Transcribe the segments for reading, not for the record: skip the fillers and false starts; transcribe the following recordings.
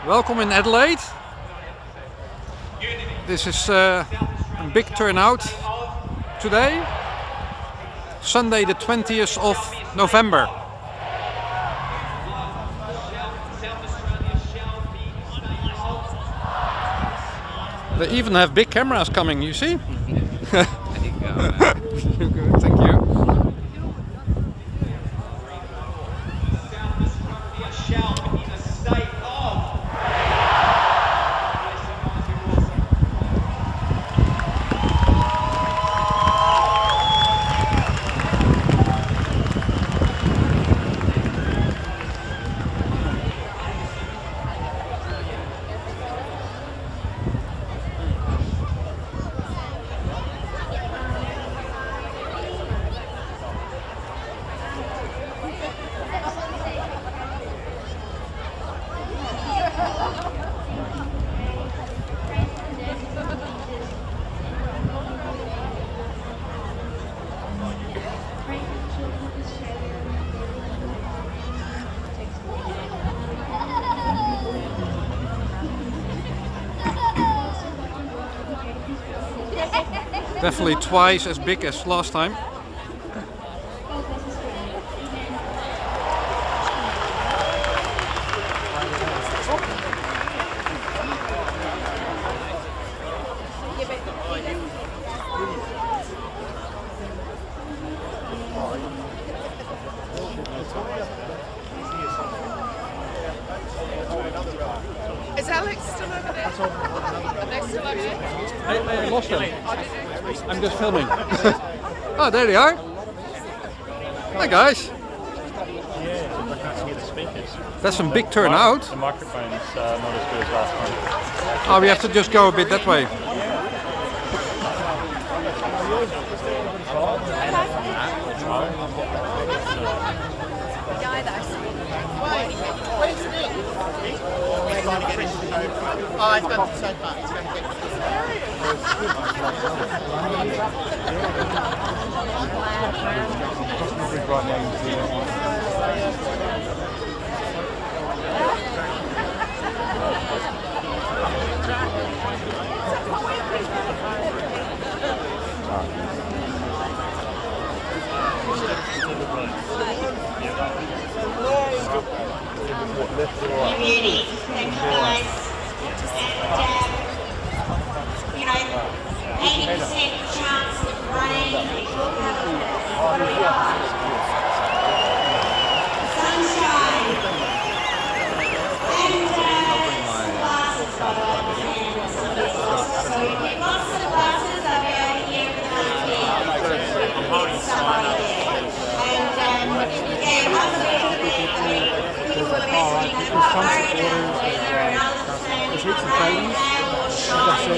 Welcome in Adelaide. This is a big turnout today, Sunday the 20th of November. They even have big cameras coming, you see? Good, thank you. Definitely twice as big as last time. Is Alex still over there? Alex still over there? I lost him. I'm just filming. Oh, there they are. Hi guys. That's some big turnout. The microphone's not as good as last time. Oh, we have to just go a bit that way. Where's Nick? Oh, he's gone so far. He's going to get Beauty. Thank you guys. And, 80% chance of rain. Sunshine. And glasses got on hand. So if you've got some glasses, I'll be over here with somebody there. And yeah, have a little bit. People were messaging us about worried about whether another plan is rain or shine.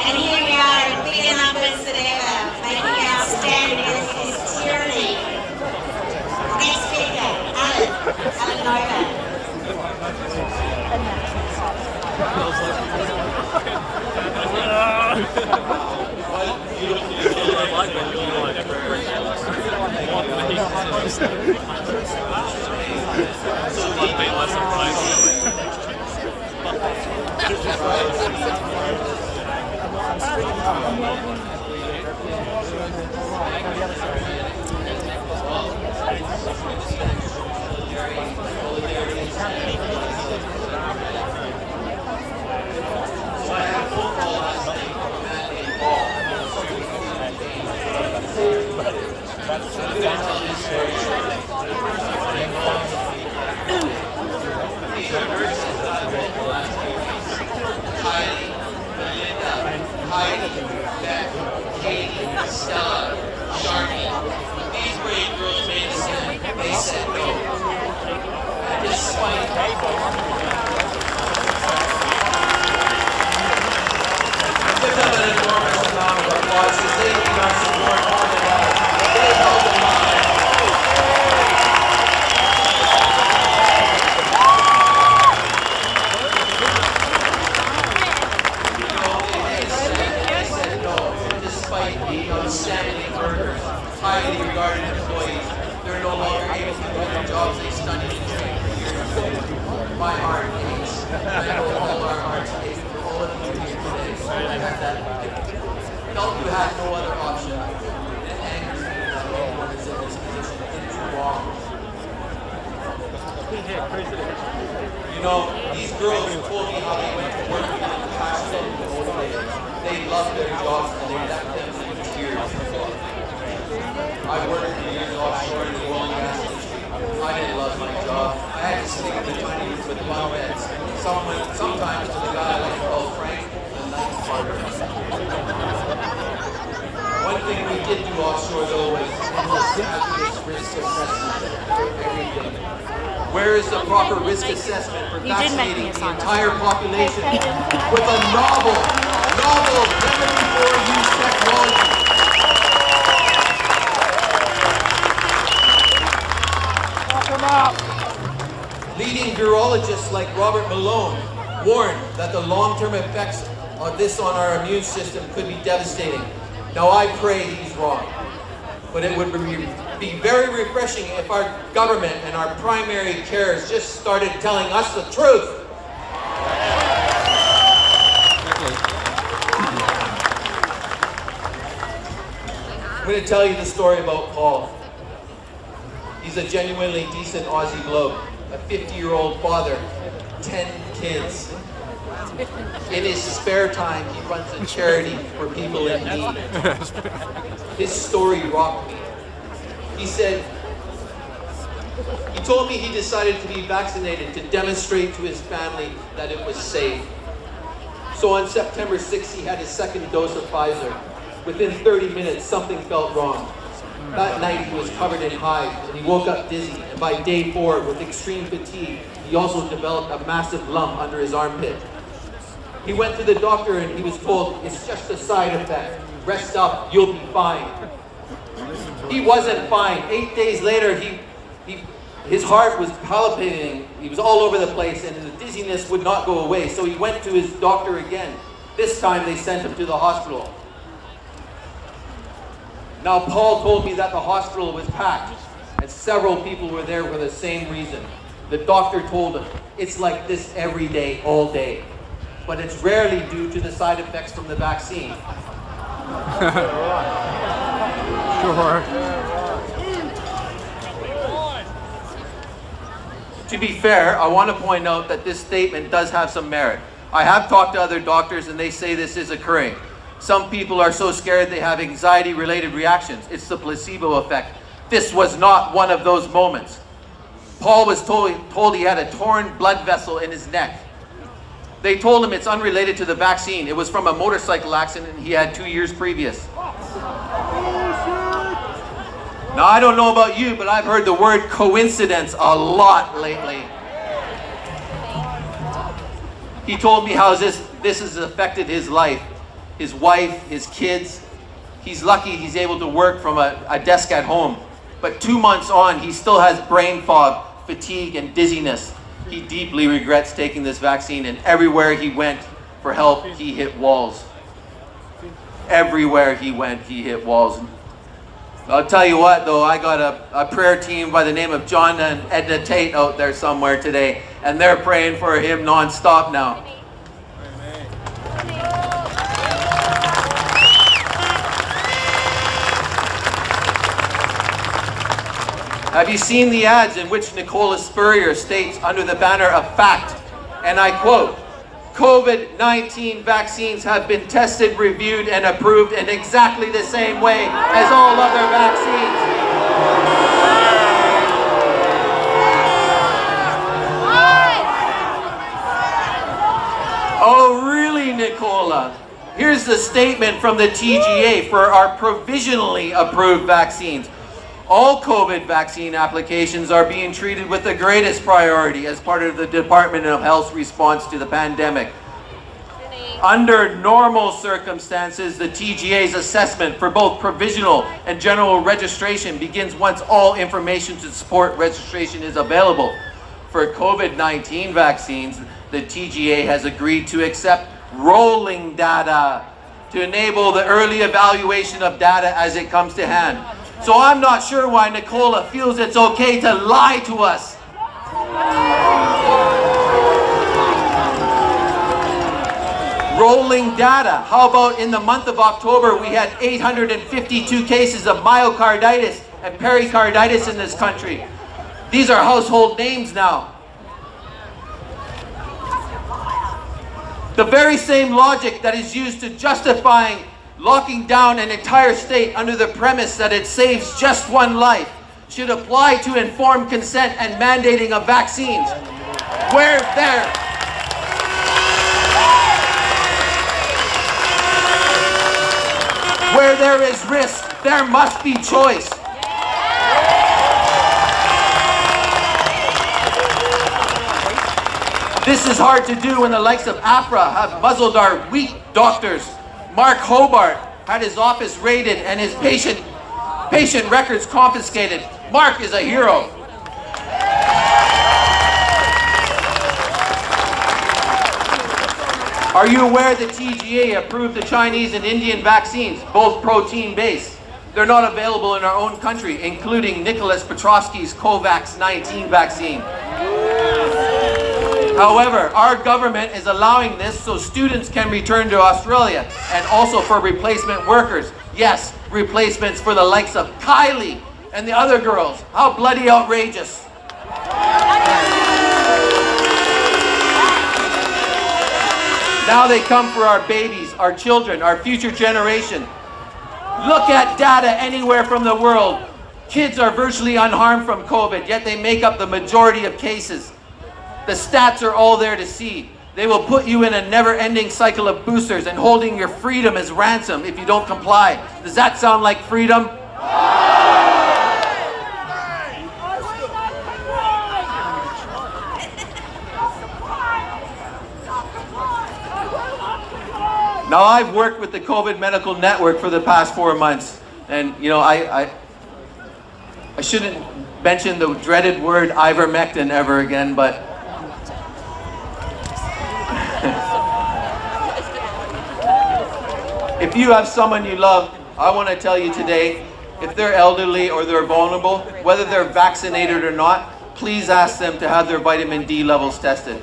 And here we are in bigger numbers than ever, making our stand against this tyranny. Next speaker, Alan Nova. highly regarded employees. They're no longer able to do their jobs they studied and trained for years. My heart aches. I know all our hearts ache for all of you here today. Felt you had no other option. It angers me that anyone is in this position did you wrong. You know, these girls told me how they went to work feeling passionate and motivated. They loved their jobs and they left them in tears. I worked for years offshore in the oil and gas industry. I didn't love my job. I had to sleep in the tiny room with bunk beds. Sometimes with a guy I like to call Frank, the night partner. One thing we did do offshore though was hazardous risk assessment for everything. Where is the proper risk assessment for vaccinating the entire population with a novel remedy for use technology? Leading virologists like Robert Malone warned that the long-term effects of this on our immune system could be devastating. Now I pray he's wrong, but it would be very refreshing if our government and our primary cares just started telling us the truth. I'm going to tell you the story about Paul. He's a genuinely decent Aussie bloke, a 50-year-old father, 10 kids. In his spare time, he runs a charity for people in need. His story rocked me. He said, he told me he decided to be vaccinated to demonstrate to his family that it was safe. So on September 6th, he had his second dose of Pfizer. Within 30 minutes, something felt wrong. That night, he was covered in hives, and he woke up dizzy, and by day 4, with extreme fatigue, he also developed a massive lump under his armpit. He went to the doctor, and he was told, it's just a side effect. Rest up, you'll be fine. He wasn't fine. 8 days later, his heart was palpitating. He was all over the place, and the dizziness would not go away, so he went to his doctor again. This time, they sent him to the hospital. Now, Paul told me that the hospital was packed, and several people were there for the same reason. The doctor told him, it's like this every day, all day. But it's rarely due to the side effects from the vaccine. Sure. To be fair, I want to point out that this statement does have some merit. I have talked to other doctors and they say this is occurring. Some people are so scared they have anxiety-related reactions. It's the placebo effect. This was not one of those moments. Paul was told he had a torn blood vessel in his neck. They told him it's unrelated to the vaccine. It was from a motorcycle accident he had 2 years previous. Now, I don't know about you, but I've heard the word coincidence a lot lately. He told me how this has affected his life, his wife, his kids. He's lucky he's able to work from a desk at home. But 2 months on, he still has brain fog, fatigue, and dizziness. He deeply regrets taking this vaccine, and everywhere he went for help, he hit walls. Everywhere he went, he hit walls. I'll tell you what, though, I got a prayer team by the name of John and Edna Tate out there somewhere today, and they're praying for him non-stop now. Have you seen the ads in which Nicola Spurrier states under the banner of fact, and I quote, COVID-19 vaccines have been tested, reviewed, and approved in exactly the same way as all other vaccines. Oh, really, Nicola? Here's the statement from the TGA for our provisionally approved vaccines. All COVID vaccine applications are being treated with the greatest priority as part of the Department of Health's response to the pandemic. Under normal circumstances, the TGA's assessment for both provisional and general registration begins once all information to support registration is available. For COVID-19 vaccines, the TGA has agreed to accept rolling data to enable the early evaluation of data as it comes to hand. So I'm not sure why Nicola feels it's okay to lie to us. Rolling data. How about in the month of October, we had 852 cases of myocarditis and pericarditis in this country. These are household names now. The very same logic that is used to justifying locking down an entire state under the premise that it saves just one life should apply to informed consent and mandating of vaccines. Where there is risk, there must be choice. This is hard to do when the likes of APRA have muzzled our weak doctors. Mark Hobart had his office raided and his patient records confiscated. Mark is a hero. Are you aware that TGA approved the Chinese and Indian vaccines, both protein-based? They're not available in our own country, including Nicholas Petrovsky's COVAX-19 vaccine. However, our government is allowing this so students can return to Australia, and also for replacement workers. Yes, replacements for the likes of Kylie and the other girls. How bloody outrageous. Now they come for our babies, our children, our future generation. Look at data anywhere from the world. Kids are virtually unharmed from COVID, yet they make up the majority of cases. The stats are all there to see. They will put you in a never-ending cycle of boosters and holding your freedom as ransom if you don't comply. Does that sound like freedom? Now, I've worked with the COVID Medical Network for the past 4 months, and you know, I shouldn't mention the dreaded word ivermectin ever again, but if you have someone you love, I want to tell you today, if they're elderly or they're vulnerable, whether they're vaccinated or not, please ask them to have their vitamin D levels tested.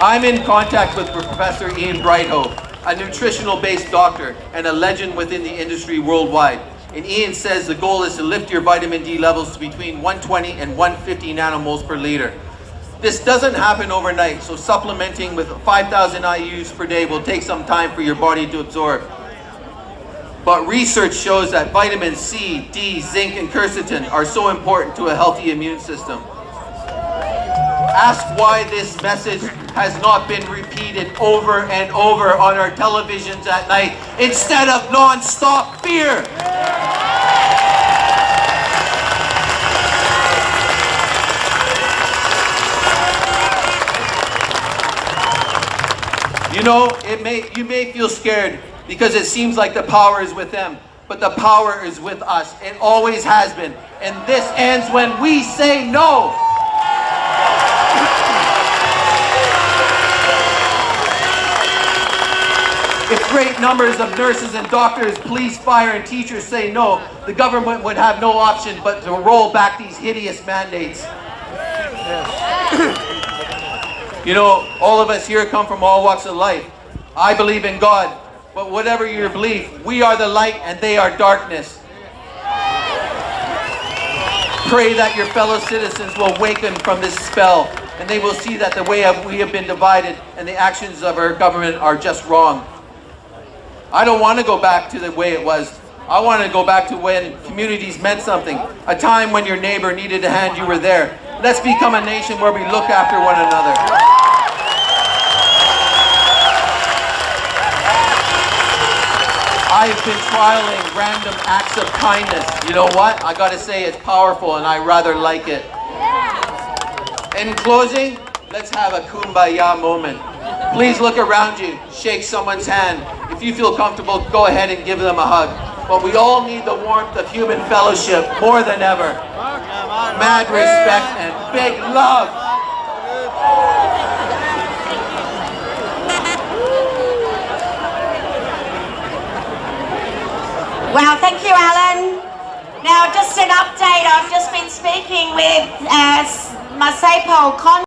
I'm in contact with Professor Ian Brighthoe, a nutritional-based doctor and a legend within the industry worldwide. And Ian says the goal is to lift your vitamin D levels to between 120 and 150 nanomoles per liter. This doesn't happen overnight, so supplementing with 5,000 IUs per day will take some time for your body to absorb. But research shows that vitamins C, D, zinc, and quercetin are so important to a healthy immune system. Ask why this message has not been repeated over and over on our televisions at night instead of non-stop fear. You know, you may feel scared because it seems like the power is with them, but the power is with us. It always has been. And this ends when we say no. If great numbers of nurses and doctors, police, fire, and teachers say no, the government would have no option but to roll back these hideous mandates. You know, all of us here come from all walks of life. I believe in God, but whatever your belief, we are the light and they are darkness. Pray that your fellow citizens will awaken from this spell and they will see that the way we have been divided and the actions of our government are just wrong. I don't want to go back to the way it was. I want to go back to when communities meant something. A time when your neighbor needed a hand, you were there. Let's become a nation where we look after one another. I've been trialing random acts of kindness. You know what? I gotta say it's powerful and I rather like it. In closing, let's have a kumbaya moment. Please look around you, shake someone's hand. If you feel comfortable, go ahead and give them a hug. But we all need the warmth of human fellowship more than ever. Mad respect and big love. Well, thank you, Alan. Now, just an update. I've just been speaking with Masepol Con.